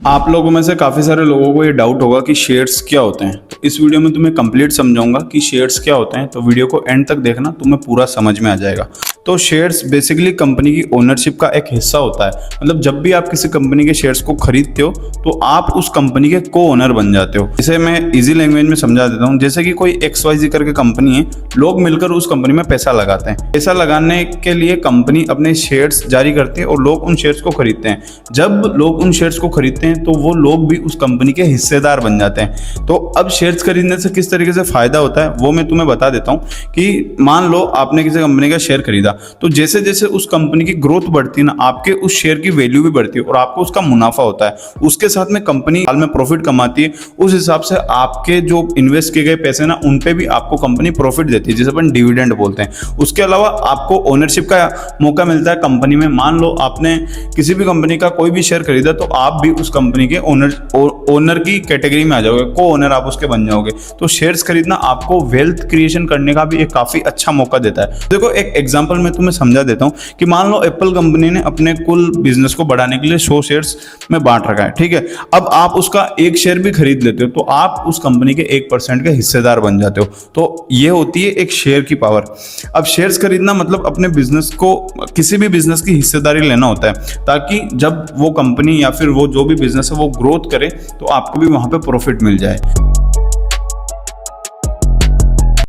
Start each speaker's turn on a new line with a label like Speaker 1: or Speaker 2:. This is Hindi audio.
Speaker 1: आप लोगों में से काफ़ी सारे लोगों को ये डाउट होगा कि शेयर्स क्या होते हैं। तो इस वीडियो में तुम्हें कंप्लीट समझाऊंगा कि शेयर्स क्या होते हैं, तो वीडियो को एंड तक देखना, तुम्हें पूरा समझ में आ जाएगा। तो शेयर्स बेसिकली कंपनी की ओनरशिप का एक हिस्सा होता है। मतलब जब भी आप किसी कंपनी के शेयर्स को खरीदते हो तो आप उस कंपनी के को ओनर बन जाते हो। इसे मैं इजी लैंग्वेज में समझा देता हूँ। जैसे कि कोई XYZ करके कंपनी है, लोग मिलकर उस कंपनी में पैसा लगाते हैं। पैसा लगाने के लिए कंपनी अपने शेयर्स जारी करती है और लोग उन शेयर्स को खरीदते हैं। जब लोग उन शेयर्स को खरीदते हैं तो वो लोग भी उस कंपनी के हिस्सेदार बन जाते हैं। तो अब शेयर्स खरीदने से किस तरीके से फायदा होता है वो मैं तुम्हें बता देता हूँ। कि मान लो आपने किसी कंपनी का शेयर खरीदा, तो जैसे जैसे उस कंपनी की ग्रोथ बढ़ती है ना, आपके उस शेयर की वैल्यू भी बढ़ती है और आपको उसका मुनाफा होता है। उसके साथ में कंपनी हाल में प्रॉफिट कमाती है। उस हिसाब से आपके जो इन्वेस्ट किए गए पैसे ना, उन पे भी आपको कंपनी प्रॉफिट देती है, जिसे अपन डिविडेंड बोलते हैं। उसके अलावा आपको ओनरशिप का मौका मिलता है कंपनी में। मान लो आपने किसी भी कंपनी का कोई भी शेयर खरीदा, तो आप भी उस कंपनी के ओनर की कैटेगरी में आ जाओगे, को ओनर आप उसके बन जाओगे। तो शेयर्स खरीदना आपको वेल्थ क्रिएशन करने का भी एक काफी अच्छा मौका देता है। देखो एक एग्जांपल मैं तुम्हें समझा देता हूं कि मान लो एप्पल कंपनी ने अपने कुल बिजनेस को बढ़ाने के लिए 100 शेयर्स में बांट रखा है, ठीक है। अब आप उसका एक शेयर भी खरीद लेते हो तो आप उस कंपनी के 1% के हिस्सेदार बन जाते हो। तो ये होती है एक शेयर की पावर। अब शेयर्स खरीदना मतलब अपने बिजनेस को, किसी भी बिजनेस की हिस्सेदारी लेना होता है, ताकि जब वो कंपनी या फिर वो जो भी बिजनेस है वो ग्रोथ करे तो आपको भी वहां पे प्रॉफिट मिल जाए।